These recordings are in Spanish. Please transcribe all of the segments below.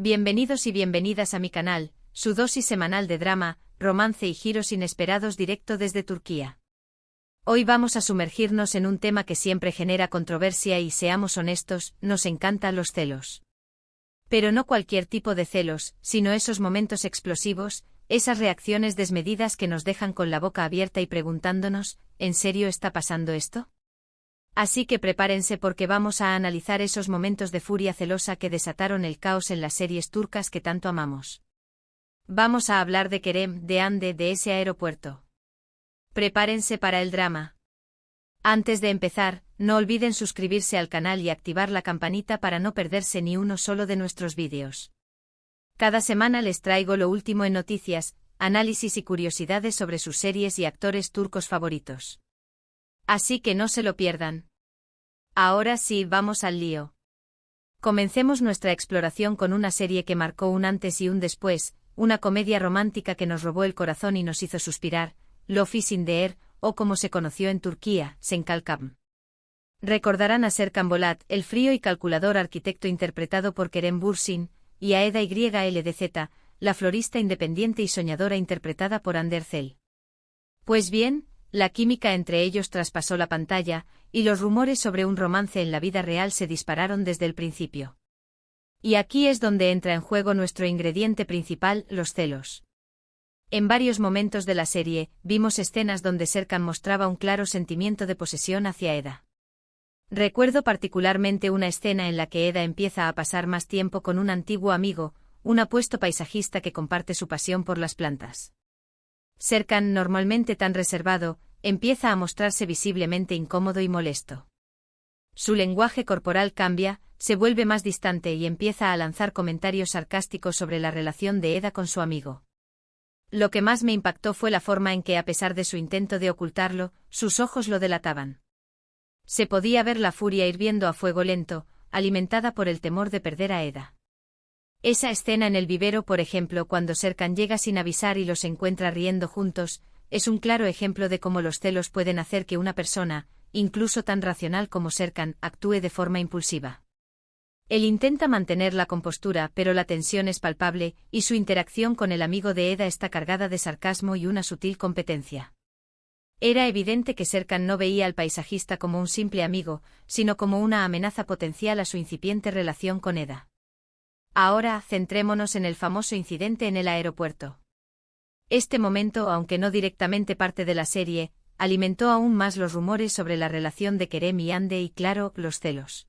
Bienvenidos y bienvenidas a mi canal, su dosis semanal de drama, romance y giros inesperados directo desde Turquía. Hoy vamos a sumergirnos en un tema que siempre genera controversia y, seamos honestos, nos encantan los celos. Pero no cualquier tipo de celos, sino esos momentos explosivos, esas reacciones desmedidas que nos dejan con la boca abierta y preguntándonos, ¿en serio está pasando esto? Así que prepárense porque vamos a analizar esos momentos de furia celosa que desataron el caos en las series turcas que tanto amamos. Vamos a hablar de Kerem, de Hande, de ese aeropuerto. Prepárense para el drama. Antes de empezar, no olviden suscribirse al canal y activar la campanita para no perderse ni uno solo de nuestros vídeos. Cada semana les traigo lo último en noticias, análisis y curiosidades sobre sus series y actores turcos favoritos. Así que no se lo pierdan. Ahora sí, vamos al lío. Comencemos nuestra exploración con una serie que marcó un antes y un después, una comedia romántica que nos robó el corazón y nos hizo suspirar, Love is in the air, o como se conoció en Turquía, Sen Kalkam. Recordarán a Serkan Bolat, el frío y calculador arquitecto interpretado por Kerem Bürsin, y a Eda YLDZ, la florista independiente y soñadora interpretada por Hande Erçel. Pues bien, la química entre ellos traspasó la pantalla, y los rumores sobre un romance en la vida real se dispararon desde el principio. Y aquí es donde entra en juego nuestro ingrediente principal, los celos. En varios momentos de la serie, vimos escenas donde Serkan mostraba un claro sentimiento de posesión hacia Eda. Recuerdo particularmente una escena en la que Eda empieza a pasar más tiempo con un antiguo amigo, un apuesto paisajista que comparte su pasión por las plantas. Serkan, normalmente tan reservado, empieza a mostrarse visiblemente incómodo y molesto. Su lenguaje corporal cambia, se vuelve más distante y empieza a lanzar comentarios sarcásticos sobre la relación de Eda con su amigo. Lo que más me impactó fue la forma en que, a pesar de su intento de ocultarlo, sus ojos lo delataban. Se podía ver la furia hirviendo a fuego lento, alimentada por el temor de perder a Eda. Esa escena en el vivero, por ejemplo, cuando Serkan llega sin avisar y los encuentra riendo juntos, es un claro ejemplo de cómo los celos pueden hacer que una persona, incluso tan racional como Serkan, actúe de forma impulsiva. Él intenta mantener la compostura, pero la tensión es palpable, y su interacción con el amigo de Eda está cargada de sarcasmo y una sutil competencia. Era evidente que Serkan no veía al paisajista como un simple amigo, sino como una amenaza potencial a su incipiente relación con Eda. Ahora, centrémonos en el famoso incidente en el aeropuerto. Este momento, aunque no directamente parte de la serie, alimentó aún más los rumores sobre la relación de Kerem y Hande y, claro, los celos.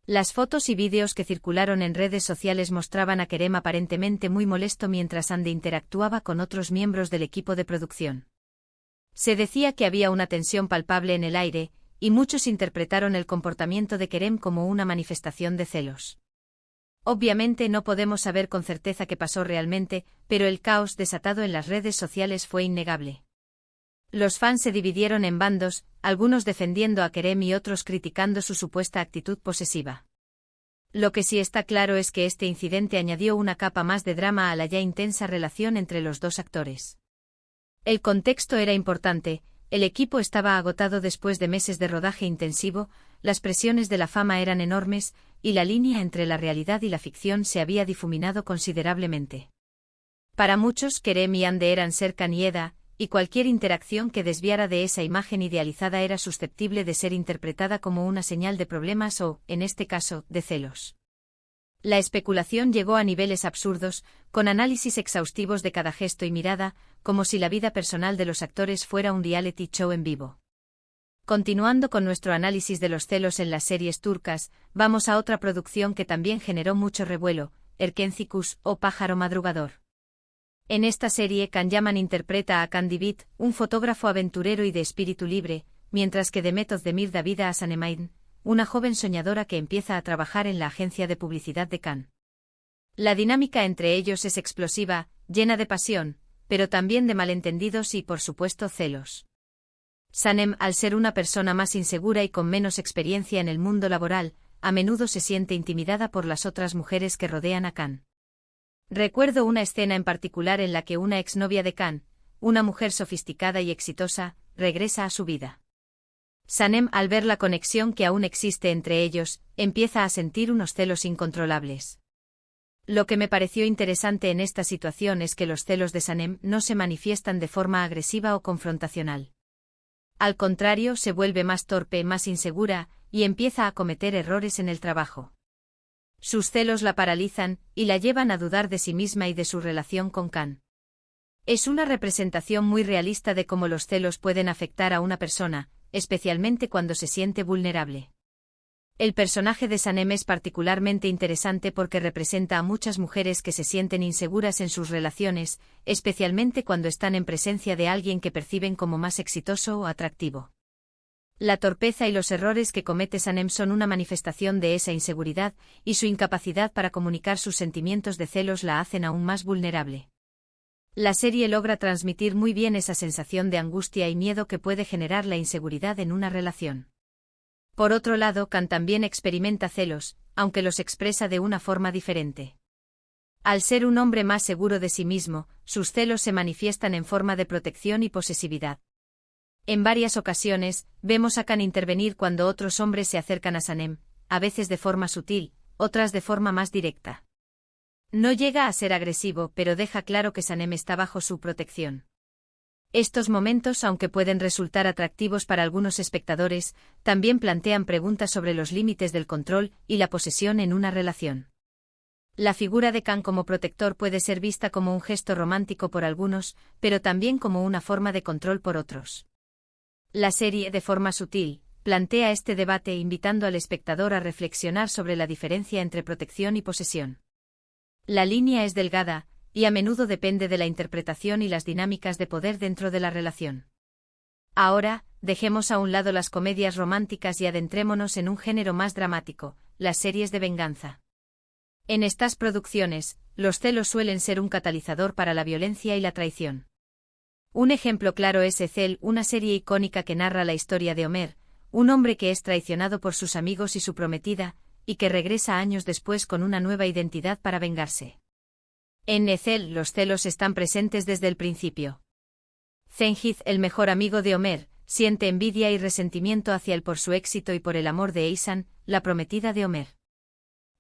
Las fotos y vídeos que circularon en redes sociales mostraban a Kerem aparentemente muy molesto mientras Hande interactuaba con otros miembros del equipo de producción. Se decía que había una tensión palpable en el aire, y muchos interpretaron el comportamiento de Kerem como una manifestación de celos. Obviamente no podemos saber con certeza qué pasó realmente, pero el caos desatado en las redes sociales fue innegable. Los fans se dividieron en bandos, algunos defendiendo a Kerem y otros criticando su supuesta actitud posesiva. Lo que sí está claro es que este incidente añadió una capa más de drama a la ya intensa relación entre los dos actores. El contexto era importante, el equipo estaba agotado después de meses de rodaje intensivo, las presiones de la fama eran enormes, y la línea entre la realidad y la ficción se había difuminado considerablemente. Para muchos, Kerem y Hande eran Serkan y Eda, y cualquier interacción que desviara de esa imagen idealizada era susceptible de ser interpretada como una señal de problemas o, en este caso, de celos. La especulación llegó a niveles absurdos, con análisis exhaustivos de cada gesto y mirada, como si la vida personal de los actores fuera un reality show en vivo. Continuando con nuestro análisis de los celos en las series turcas, vamos a otra producción que también generó mucho revuelo, Erkenci Kuş, o Pájaro Madrugador. En esta serie, Can Yaman interpreta a Can Divit, un fotógrafo aventurero y de espíritu libre, mientras que Demet Özdemir da vida a Sanem, una joven soñadora que empieza a trabajar en la agencia de publicidad de Can. La dinámica entre ellos es explosiva, llena de pasión, pero también de malentendidos y, por supuesto, celos. Sanem, al ser una persona más insegura y con menos experiencia en el mundo laboral, a menudo se siente intimidada por las otras mujeres que rodean a Can. Recuerdo una escena en particular en la que una exnovia de Can, una mujer sofisticada y exitosa, regresa a su vida. Sanem, al ver la conexión que aún existe entre ellos, empieza a sentir unos celos incontrolables. Lo que me pareció interesante en esta situación es que los celos de Sanem no se manifiestan de forma agresiva o confrontacional. Al contrario, se vuelve más torpe, más insegura, y empieza a cometer errores en el trabajo. Sus celos la paralizan, y la llevan a dudar de sí misma y de su relación con Kan. Es una representación muy realista de cómo los celos pueden afectar a una persona, especialmente cuando se siente vulnerable. El personaje de Sanem es particularmente interesante porque representa a muchas mujeres que se sienten inseguras en sus relaciones, especialmente cuando están en presencia de alguien que perciben como más exitoso o atractivo. La torpeza y los errores que comete Sanem son una manifestación de esa inseguridad, y su incapacidad para comunicar sus sentimientos de celos la hacen aún más vulnerable. La serie logra transmitir muy bien esa sensación de angustia y miedo que puede generar la inseguridad en una relación. Por otro lado, Kan también experimenta celos, aunque los expresa de una forma diferente. Al ser un hombre más seguro de sí mismo, sus celos se manifiestan en forma de protección y posesividad. En varias ocasiones, vemos a Kan intervenir cuando otros hombres se acercan a Sanem, a veces de forma sutil, otras de forma más directa. No llega a ser agresivo, pero deja claro que Sanem está bajo su protección. Estos momentos, aunque pueden resultar atractivos para algunos espectadores, también plantean preguntas sobre los límites del control y la posesión en una relación. La figura de Kan como protector puede ser vista como un gesto romántico por algunos, pero también como una forma de control por otros. La serie, de forma sutil, plantea este debate invitando al espectador a reflexionar sobre la diferencia entre protección y posesión. La línea es delgada, y a menudo depende de la interpretación y las dinámicas de poder dentro de la relación. Ahora, dejemos a un lado las comedias románticas y adentrémonos en un género más dramático, las series de venganza. En estas producciones, los celos suelen ser un catalizador para la violencia y la traición. Un ejemplo claro es Ethel, una serie icónica que narra la historia de Homer, un hombre que es traicionado por sus amigos y su prometida, y que regresa años después con una nueva identidad para vengarse. En Ethel, los celos están presentes desde el principio. Zenith, el mejor amigo de Homer, siente envidia y resentimiento hacia él por su éxito y por el amor de Eisan, la prometida de Homer.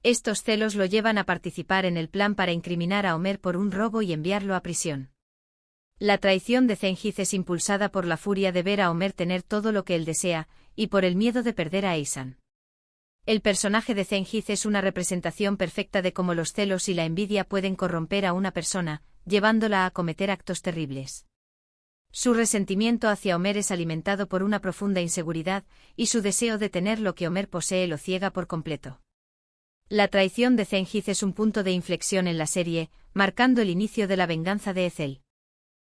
Estos celos lo llevan a participar en el plan para incriminar a Homer por un robo y enviarlo a prisión. La traición de Zenith es impulsada por la furia de ver a Homer tener todo lo que él desea, y por el miedo de perder a Eisan. El personaje de Zenith es una representación perfecta de cómo los celos y la envidia pueden corromper a una persona, llevándola a cometer actos terribles. Su resentimiento hacia Homer es alimentado por una profunda inseguridad, y su deseo de tener lo que Homer posee lo ciega por completo. La traición de Zenith es un punto de inflexión en la serie, marcando el inicio de la venganza de Ethel.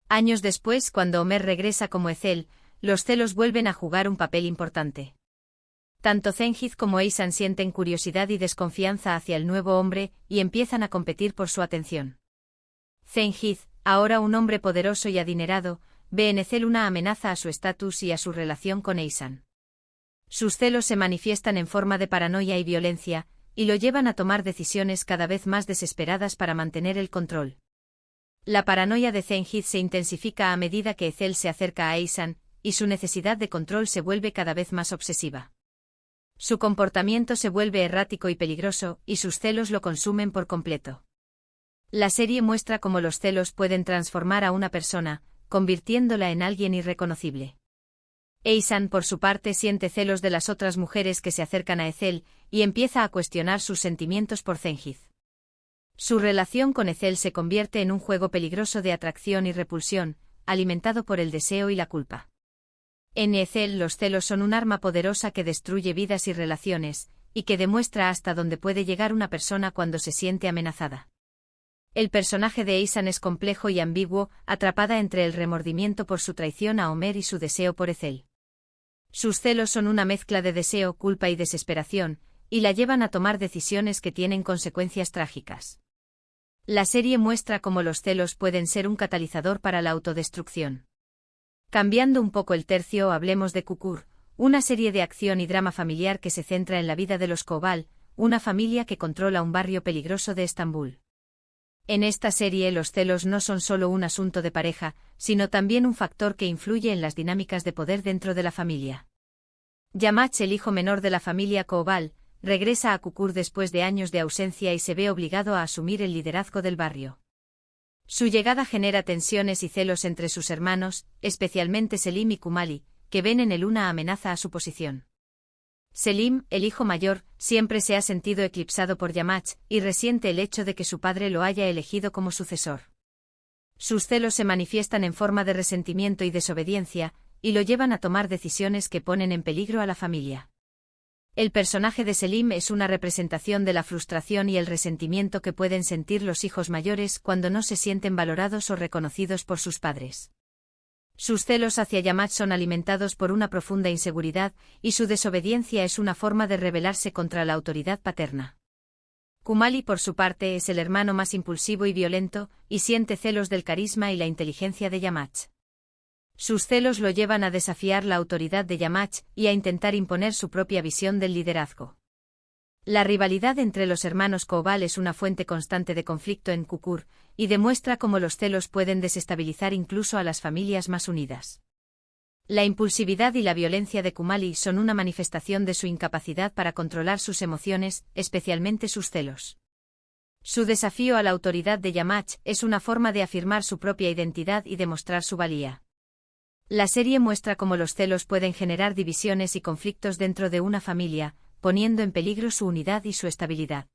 Años después, cuando Homer regresa como Ethel, los celos vuelven a jugar un papel importante. Tanto Zenith como Eisan sienten curiosidad y desconfianza hacia el nuevo hombre, y empiezan a competir por su atención. Zenith, ahora un hombre poderoso y adinerado, ve en Ethel una amenaza a su estatus y a su relación con Eisan. Sus celos se manifiestan en forma de paranoia y violencia, y lo llevan a tomar decisiones cada vez más desesperadas para mantener el control. La paranoia de Zenith se intensifica a medida que Ethel se acerca a Eisan, y su necesidad de control se vuelve cada vez más obsesiva. Su comportamiento se vuelve errático y peligroso, y sus celos lo consumen por completo. La serie muestra cómo los celos pueden transformar a una persona, convirtiéndola en alguien irreconocible. Eisan, por su parte, siente celos de las otras mujeres que se acercan a Ethel, y empieza a cuestionar sus sentimientos por Zenith. Su relación con Ethel se convierte en un juego peligroso de atracción y repulsión, alimentado por el deseo y la culpa. En Ethel, los celos son un arma poderosa que destruye vidas y relaciones, y que demuestra hasta dónde puede llegar una persona cuando se siente amenazada. El personaje de Eisan es complejo y ambiguo, atrapada entre el remordimiento por su traición a Homer y su deseo por Ethel. Sus celos son una mezcla de deseo, culpa y desesperación, y la llevan a tomar decisiones que tienen consecuencias trágicas. La serie muestra cómo los celos pueden ser un catalizador para la autodestrucción. Cambiando un poco el tercio, hablemos de Kukur, una serie de acción y drama familiar que se centra en la vida de los Koval, una familia que controla un barrio peligroso de Estambul. En esta serie los celos no son solo un asunto de pareja, sino también un factor que influye en las dinámicas de poder dentro de la familia. Yamach, el hijo menor de la familia Koval, regresa a Kukur después de años de ausencia y se ve obligado a asumir el liderazgo del barrio. Su llegada genera tensiones y celos entre sus hermanos, especialmente Selim y Kumali, que ven en él una amenaza a su posición. Selim, el hijo mayor, siempre se ha sentido eclipsado por Yamach y resiente el hecho de que su padre lo haya elegido como sucesor. Sus celos se manifiestan en forma de resentimiento y desobediencia, y lo llevan a tomar decisiones que ponen en peligro a la familia. El personaje de Selim es una representación de la frustración y el resentimiento que pueden sentir los hijos mayores cuando no se sienten valorados o reconocidos por sus padres. Sus celos hacia Yamach son alimentados por una profunda inseguridad, y su desobediencia es una forma de rebelarse contra la autoridad paterna. Kumali, por su parte, es el hermano más impulsivo y violento, y siente celos del carisma y la inteligencia de Yamach. Sus celos lo llevan a desafiar la autoridad de Yamach y a intentar imponer su propia visión del liderazgo. La rivalidad entre los hermanos Koval es una fuente constante de conflicto en Kukur, y demuestra cómo los celos pueden desestabilizar incluso a las familias más unidas. La impulsividad y la violencia de Kumali son una manifestación de su incapacidad para controlar sus emociones, especialmente sus celos. Su desafío a la autoridad de Yamach es una forma de afirmar su propia identidad y demostrar su valía. La serie muestra cómo los celos pueden generar divisiones y conflictos dentro de una familia, poniendo en peligro su unidad y su estabilidad.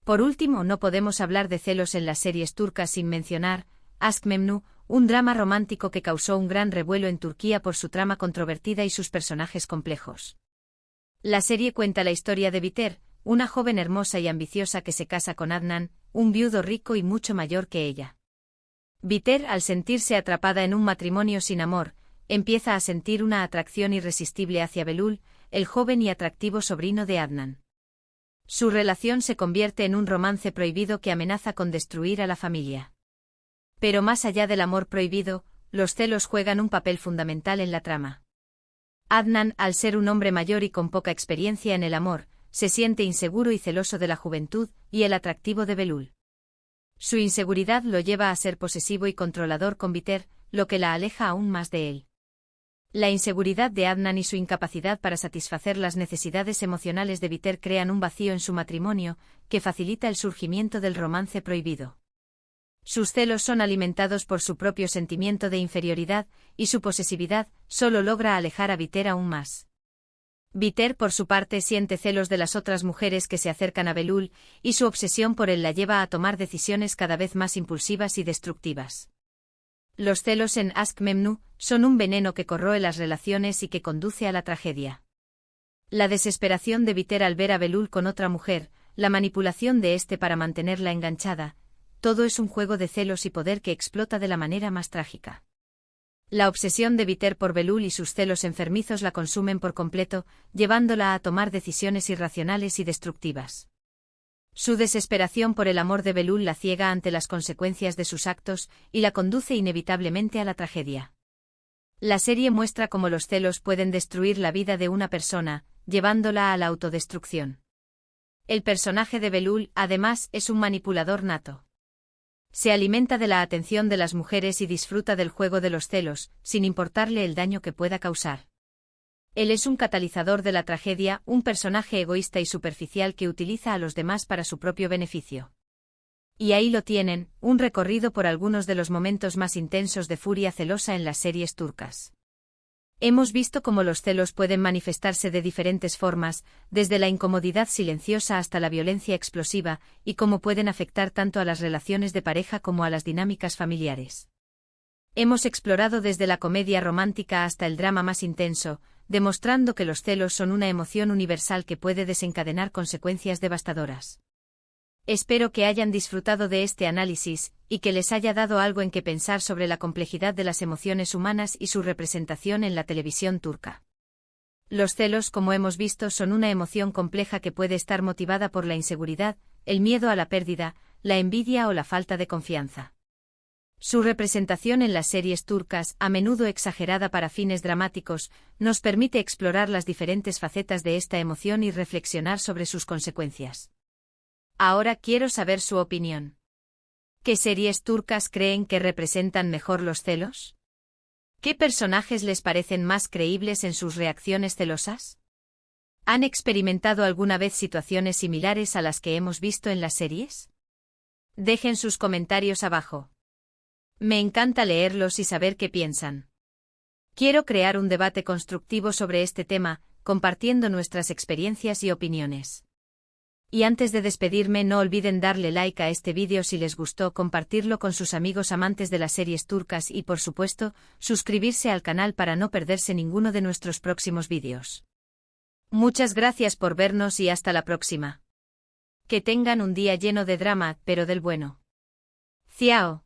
Por último, no podemos hablar de celos en las series turcas sin mencionar Aşk Memnu, un drama romántico que causó un gran revuelo en Turquía por su trama controvertida y sus personajes complejos. La serie cuenta la historia de Biter, una joven hermosa y ambiciosa que se casa con Adnan, un viudo rico y mucho mayor que ella. Biter, al sentirse atrapada en un matrimonio sin amor, empieza a sentir una atracción irresistible hacia Belul, el joven y atractivo sobrino de Adnan. Su relación se convierte en un romance prohibido que amenaza con destruir a la familia. Pero más allá del amor prohibido, los celos juegan un papel fundamental en la trama. Adnan, al ser un hombre mayor y con poca experiencia en el amor, se siente inseguro y celoso de la juventud y el atractivo de Belul. Su inseguridad lo lleva a ser posesivo y controlador con Biter, lo que la aleja aún más de él. La inseguridad de Adnan y su incapacidad para satisfacer las necesidades emocionales de Biter crean un vacío en su matrimonio, que facilita el surgimiento del romance prohibido. Sus celos son alimentados por su propio sentimiento de inferioridad, y su posesividad solo logra alejar a Biter aún más. Biter, por su parte, siente celos de las otras mujeres que se acercan a Belul, y su obsesión por él la lleva a tomar decisiones cada vez más impulsivas y destructivas. Los celos en Aşk Memnu son un veneno que corroe las relaciones y que conduce a la tragedia. La desesperación de Biter al ver a Belul con otra mujer, la manipulación de éste para mantenerla enganchada, todo es un juego de celos y poder que explota de la manera más trágica. La obsesión de Biter por Belul y sus celos enfermizos la consumen por completo, llevándola a tomar decisiones irracionales y destructivas. Su desesperación por el amor de Belul la ciega ante las consecuencias de sus actos y la conduce inevitablemente a la tragedia. La serie muestra cómo los celos pueden destruir la vida de una persona, llevándola a la autodestrucción. El personaje de Belul, además, es un manipulador nato. Se alimenta de la atención de las mujeres y disfruta del juego de los celos, sin importarle el daño que pueda causar. Él es un catalizador de la tragedia, un personaje egoísta y superficial que utiliza a los demás para su propio beneficio. Y ahí lo tienen, un recorrido por algunos de los momentos más intensos de furia celosa en las series turcas. Hemos visto cómo los celos pueden manifestarse de diferentes formas, desde la incomodidad silenciosa hasta la violencia explosiva, y cómo pueden afectar tanto a las relaciones de pareja como a las dinámicas familiares. Hemos explorado desde la comedia romántica hasta el drama más intenso, demostrando que los celos son una emoción universal que puede desencadenar consecuencias devastadoras. Espero que hayan disfrutado de este análisis, y que les haya dado algo en que pensar sobre la complejidad de las emociones humanas y su representación en la televisión turca. Los celos, como hemos visto, son una emoción compleja que puede estar motivada por la inseguridad, el miedo a la pérdida, la envidia o la falta de confianza. Su representación en las series turcas, a menudo exagerada para fines dramáticos, nos permite explorar las diferentes facetas de esta emoción y reflexionar sobre sus consecuencias. Ahora quiero saber su opinión. ¿Qué series turcas creen que representan mejor los celos? ¿Qué personajes les parecen más creíbles en sus reacciones celosas? ¿Han experimentado alguna vez situaciones similares a las que hemos visto en las series? Dejen sus comentarios abajo. Me encanta leerlos y saber qué piensan. Quiero crear un debate constructivo sobre este tema, compartiendo nuestras experiencias y opiniones. Y antes de despedirme, no olviden darle like a este vídeo si les gustó, compartirlo con sus amigos amantes de las series turcas y, por supuesto, suscribirse al canal para no perderse ninguno de nuestros próximos vídeos. Muchas gracias por vernos y hasta la próxima. Que tengan un día lleno de drama, pero del bueno. Ciao.